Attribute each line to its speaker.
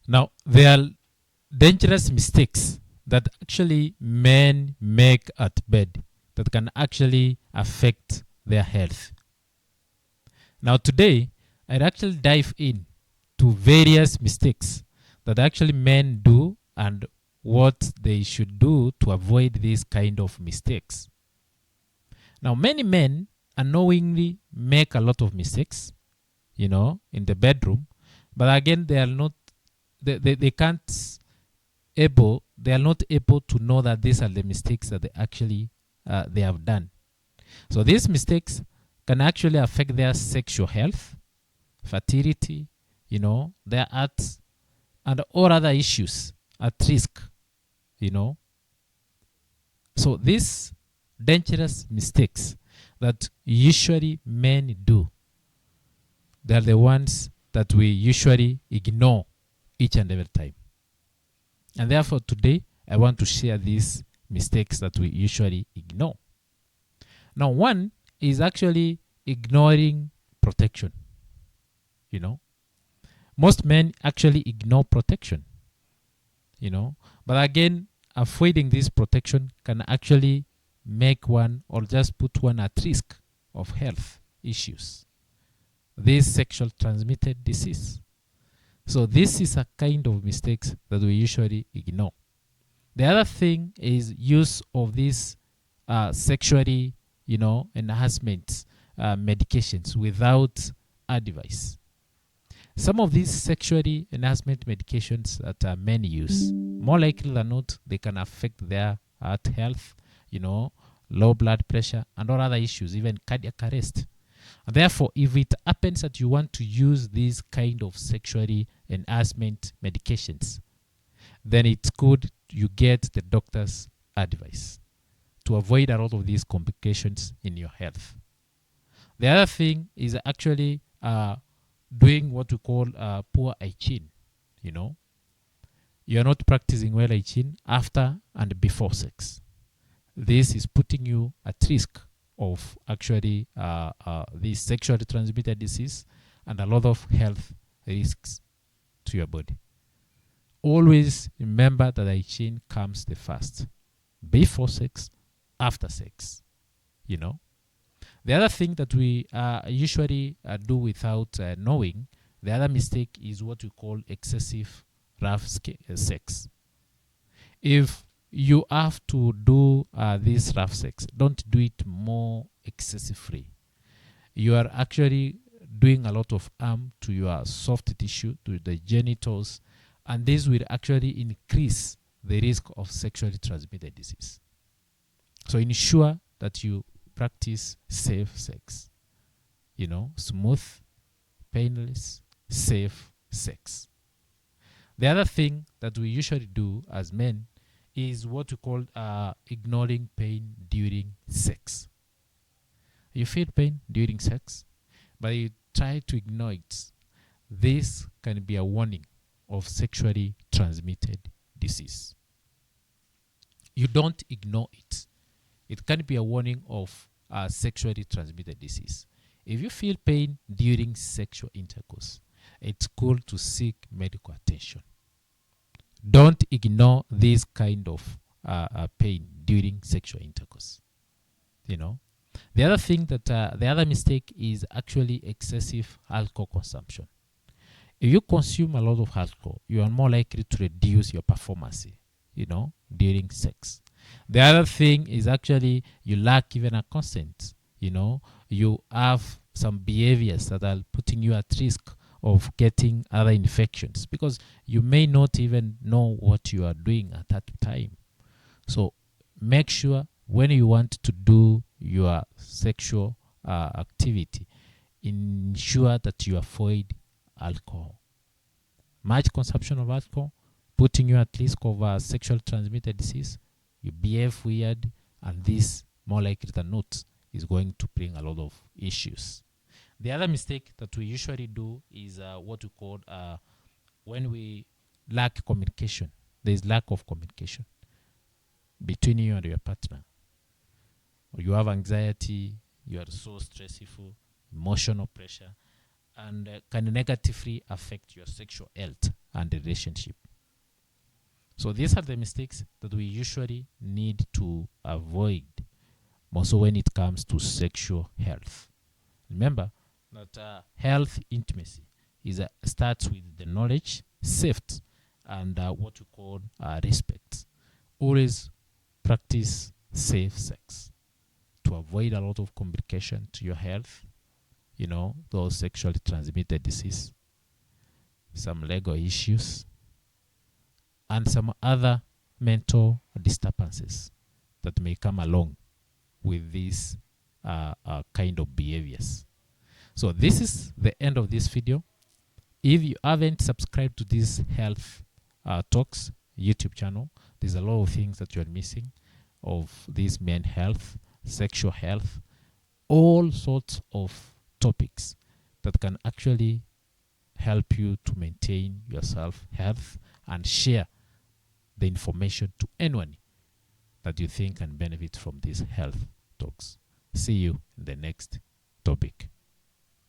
Speaker 1: Now, there are dangerous mistakes that actually men make at bed that can actually affect their health. Now, today, I'd actually dive in to various mistakes that actually men do and what they should do to avoid these kind of mistakes. Now, many men unknowingly make a lot of mistakes, in the bedroom, but again, they are not, they can't they are not able to know that these are the mistakes that they have done. So these mistakes can actually affect their sexual health, fertility, their arts, and all other issues at risk, you know. So these dangerous mistakes that usually men do, they're the ones that we usually ignore each and every time. And therefore today, I want to share these mistakes that we usually ignore. Now, one is actually ignoring protection. You know, most men actually ignore protection. But again, avoiding this protection can actually make one or just put one at risk of health issues. This sexual transmitted disease. So this is a kind of mistakes that we usually ignore. The other thing is use of these sexually, enhancement medications without advice. Some of these sexually enhancement medications that men use, more likely than not, they can affect their heart health, low blood pressure, and all other issues, even cardiac arrest. And therefore, if it happens that you want to use these kind of sexually enhancement medications, then it's good you get the doctor's advice to avoid a lot of these complications in your health. The other thing is actually doing what we call poor hygiene. You're not practicing well hygiene after and before sex. This is putting you at risk of actually this sexually transmitted disease and a lot of health risks to your body. Always remember that hygiene comes the first, before sex, after sex. The other thing that we usually do without knowing, the other mistake is what we call excessive rough sex. If you have to do this rough sex, don't do it more excessively. You are actually doing a lot of harm to your soft tissue, to the genitals, and this will actually increase the risk of sexually transmitted disease. So ensure that you practice safe sex. Smooth, painless, safe sex. The other thing that we usually do as men is what we call ignoring pain during sex. You feel pain during sex, but you try to ignore it. This can be a warning of sexually transmitted disease. You don't ignore it. It can be a warning of sexually transmitted disease. If you feel pain during sexual intercourse, it's cool to seek medical attention. Don't ignore this kind of pain during sexual intercourse. The other thing the other mistake is actually excessive alcohol consumption. If you consume a lot of alcohol, you are more likely to reduce your performance, during sex. The other thing is actually you lack even a consent. You have some behaviors that are putting you at risk of getting other infections because you may not even know what you are doing at that time. So make sure when you want to do your sexual activity, ensure that you avoid alcohol. Much consumption of alcohol putting you at risk of sexually transmitted disease. You behave weird, and this, more likely than not, is going to bring a lot of issues. The other mistake that we usually do is what we call when we lack communication. There is lack of communication between you and your partner. You have anxiety, you are so stressful, emotional pressure, and can negatively affect your sexual health and relationship. So these are the mistakes that we usually need to avoid, also when it comes to sexual health. Remember that health intimacy starts with the knowledge, safety, and what we call respect. Always practice safe sex to avoid a lot of complication to your health, those sexually transmitted disease, some legal issues, and some other mental disturbances that may come along with these kind of behaviors. So this is the end of this video. If you haven't subscribed to this health talks YouTube channel, there's a lot of things that you're missing of this men health, sexual health, all sorts of topics that can actually help you to maintain your self-health and share the information to anyone that you think can benefit from these health talks. See you in the next topic.